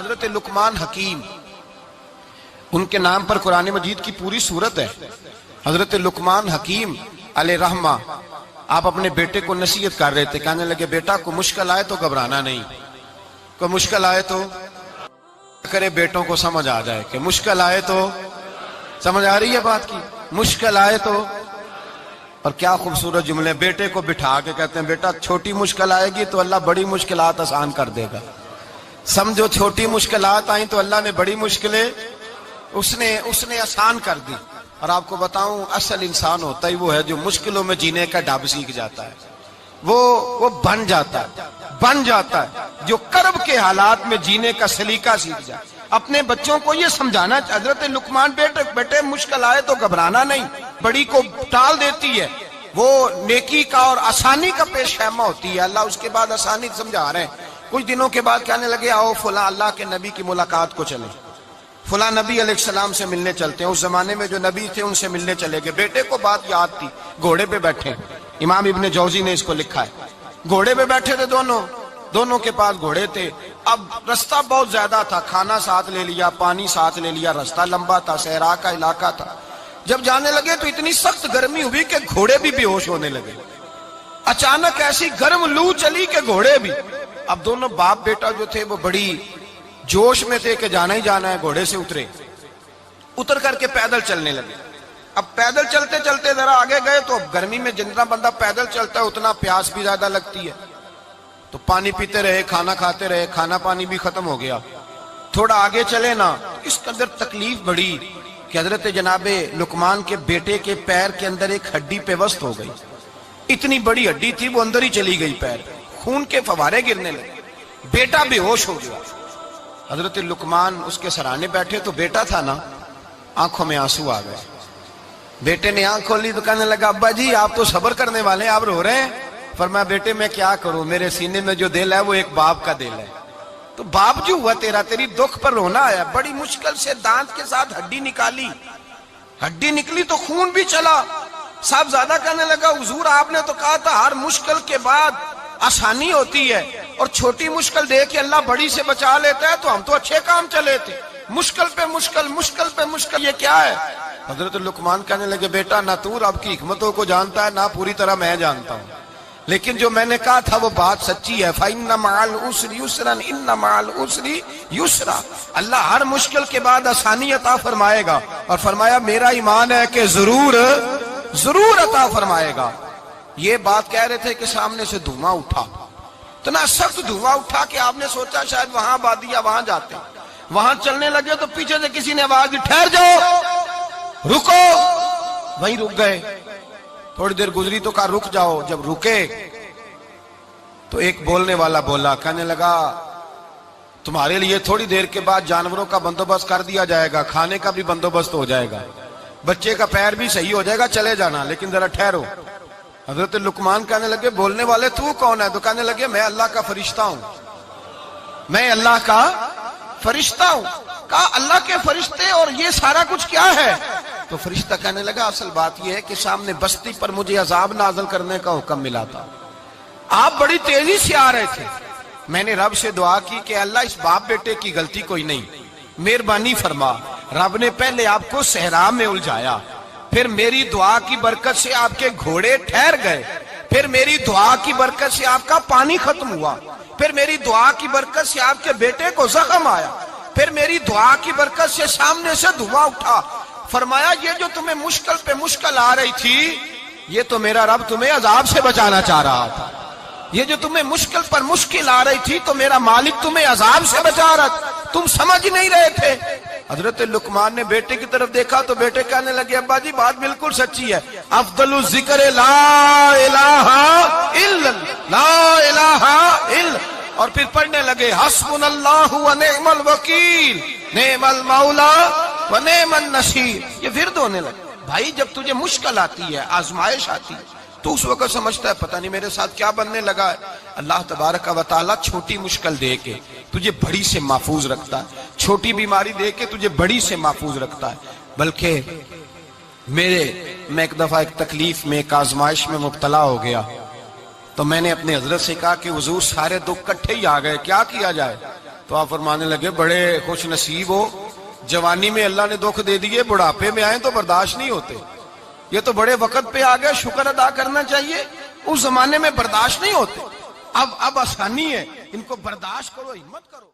حضرت لقمان حکیم، ان کے نام پر قرآن مجید کی پوری سورت ہے۔ حضرت لقمان حکیم علیہ رحمہ آپ اپنے بیٹے کو نصیحت کر رہے تھے، کہنے لگے بیٹا کو مشکل آئے تو گھبرانا نہیں، کوئی مشکل آئے تو کرے بیٹوں کو سمجھ آ جائے کہ مشکل آئے تو، سمجھ آ رہی ہے بات کی، مشکل آئے تو۔ اور کیا خوبصورت جملے، بیٹے کو بٹھا کے کہتے ہیں بیٹا چھوٹی مشکل آئے گی تو اللہ بڑی مشکلات آسان کر دے گا، سمجھو چھوٹی مشکلات آئیں تو اللہ نے بڑی مشکلیں اس نے آسان کر دی۔ اور آپ کو بتاؤں اصل انسان ہوتا ہی وہ ہے جو مشکلوں میں جینے کا ڈھب سیکھ جاتا ہے، وہ بن جاتا ہے جو کرب کے حالات میں جینے کا سلیقہ سیکھ جائے۔ اپنے بچوں کو یہ سمجھانا، حضرت لقمان بیٹے مشکل آئے تو گھبرانا نہیں، بڑی کو ٹال دیتی ہے، وہ نیکی کا اور آسانی کا پیش خیمہ ہوتی ہے، اللہ اس کے بعد آسانی سمجھا رہے ہیں۔ کچھ دنوں کے بعد کہنے لگے آؤ فلاں اللہ کے نبی کی ملاقات کو چلیں، فلاں نبی علیہ السلام سے ملنے چلتے ہیں۔ اس زمانے میں جو نبی تھے ان سے ملنے چلے گئے، بیٹے کو بات یاد تھی، گھوڑے پہ بیٹھے، امام ابن جوزی نے اس کو لکھا ہے، گھوڑے پہ بیٹھے تھے دونوں کے پاس گھوڑے تھے۔ اب رستہ بہت زیادہ تھا، کھانا ساتھ لے لیا، پانی ساتھ لے لیا، رستہ لمبا تھا، صحرا کا علاقہ تھا۔ جب جانے لگے تو اتنی سخت گرمی ہوئی کہ گھوڑے بھی بے ہوش ہونے لگے، اچانک ایسی گرم لو چلی کہ گھوڑے بھی۔ اب دونوں باپ بیٹا جو تھے وہ بڑی جوش میں تھے کہ جانا ہی جانا ہے، گھوڑے سے اتر کر کے پیدل چلنے لگے۔ اب پیدل چلتے چلتے ذرا آگے گئے تو اب گرمی میں جتنا بندہ پیدل چلتا ہے اتنا پیاس بھی زیادہ لگتی ہے، تو پانی پیتے رہے، کھانا کھاتے رہے، کھانا پانی بھی ختم ہو گیا۔ تھوڑا آگے چلے نا، اس کے اندر تکلیف بڑی کہ حضرت جناب لقمان کے بیٹے کے پیر کے اندر ایک ہڈی پیوست ہو گئی، اتنی بڑی ہڈی تھی وہ اندر ہی چلی گئی، پیر خون کے فوارے گرنے لگے، بیٹا بے ہوش ہو گیا۔ حضرت لقمان اس کے سرانے بیٹھے تو بیٹا تھا نا، آنکھوں میں آنسو آ گئے۔ بیٹے نے آنکھ کھولی تو کہنے لگا ابا جی آپ تو صبر کرنے والے ہیں، آپ رو رہے ہیں۔ فرمایا بیٹے میں کیا کروں، میرے سینے میں جو دل ہے وہ ایک باپ کا دل ہے، تو باپ جو ہوا تیری دکھ پر رونا آیا۔ بڑی مشکل سے دانت کے ساتھ ہڈی نکالی، ہڈی نکلی تو خون بھی چلا۔ صاحب زیادہ کہنے لگا حضور آپ نے تو کہا تھا ہر مشکل کے بعد آسانی ہوتی ہے، اور چھوٹی مشکل دے کے اللہ بڑی سے بچا لیتا ہے، تو ہم تو اچھے کام چلے تھے، مشکل پہ مشکل یہ کیا ہے؟ حضرت لقمان کہنے لگے بیٹا نہ تو رب کی حکمتوں کو جانتا ہے نہ پوری طرح میں جانتا ہوں، لیکن جو میں نے کہا تھا وہ بات سچی ہے۔ فَإِنَّ مَعَ الْعُسْرِ يُسْرًا إِنَّ مَعَ الْعُسْرِ يُسْرًا، اللہ ہر مشکل کے بعد آسانی عطا فرمائے گا، اور فرمایا میرا ایمان ہے کہ ضرور عطا فرمائے گا۔ یہ بات کہہ رہے تھے کہ سامنے سے دھواں اٹھا، اتنا سخت دھواں اٹھا کہ آپ نے سوچا شاید وہاں بادیا وہاں جاتے، وہاں چلنے لگے تو پیچھے سے کسی نے آواز دی ٹھہر جاؤ، رکو، وہیں رک گئے۔ تھوڑی دیر گزری تو کہا رک جاؤ، جب رکے تو ایک بولنے والا بولا، کہنے لگا تمہارے لیے تھوڑی دیر کے بعد جانوروں کا بندوبست کر دیا جائے گا، کھانے کا بھی بندوبست ہو جائے گا، بچے کا پیر بھی صحیح ہو جائے گا، چلے جانا لیکن ذرا ٹھہرو۔ حضرت لقمان کہنے لگے بولنے والے تو کون ہے؟ تو کہنے لگے میں اللہ کا فرشتہ ہوں، میں اللہ کا فرشتہ ہوں۔ کہا اللہ کے فرشتے اور یہ سارا کچھ کیا ہے؟ تو فرشتہ کہنے لگا اصل بات یہ ہے کہ سامنے بستی پر مجھے عذاب نازل کرنے کا حکم ملا تھا، آپ بڑی تیزی سے آ رہے تھے، میں نے رب سے دعا کی کہ اللہ اس باپ بیٹے کی غلطی کوئی نہیں، مہربانی فرما۔ رب نے پہلے آپ کو صحرا میں الجھایا، پھر میری دعا کی برکت سے آپ کے گھوڑے ٹھہر گئے، پھر میری دعا کی برکت سے آپ کا پانی ختم ہوا، پھر میری دعا کی برکت سے آپ کے بیٹے کو زخم آیا، پھر میری دعا کی برکت سے سامنے سے دھواں اٹھا۔ فرمایا یہ جو تمہیں مشکل پہ مشکل آ رہی تھی، یہ تو میرا رب تمہیں عذاب سے بچانا چاہ رہا تھا، یہ جو تمہیں مشکل پر مشکل آ رہی تھی تو میرا مالک تمہیں عذاب سے بچا رہا تھا، تم سمجھ نہیں رہے تھے۔ حضرت لقمان نے بیٹے کی طرف دیکھا تو بیٹے کہنے لگے ابا جی بات بالکل سچی ہے، افضل الذکر لا الہ الا اللہ، لا الہ الا، اور پھر پڑھنے لگے حسبنا اللہ و نعم الوکیل نعم المولا و نعم النصیر، یہ ورد ہونے لگے۔ بھائی جب تجھے مشکل آتی ہے، آزمائش آتی ہے، تو اس وقت سمجھتا ہے پتہ نہیں میرے ساتھ کیا بننے لگا ہے۔ اللہ تبارک و تعالیٰ چھوٹی مشکل دے کے تجھے بڑی سے محفوظ رکھتا ہے، چھوٹی بیماری دے کے تجھے بڑی سے محفوظ رکھتا ہے۔ بلکہ میں ایک دفعہ ایک تکلیف میں ایک آزمائش میں مبتلا ہو گیا، تو میں نے اپنے حضرت سے کہا کہ حضور سارے دکھ کٹھے ہی آ گئے، کیا کیا جائے؟ تو آپ فرمانے لگے بڑے خوش نصیب ہو، جوانی میں اللہ نے دکھ دے دیے، بڑھاپے میں آئے تو برداشت نہیں ہوتے، یہ تو بڑے وقت پہ آ گئے، شکر ادا کرنا چاہیے، اس زمانے میں برداشت نہیں ہوتے، اب آسانی ہے، ان کو برداشت کرو، ہمت کرو۔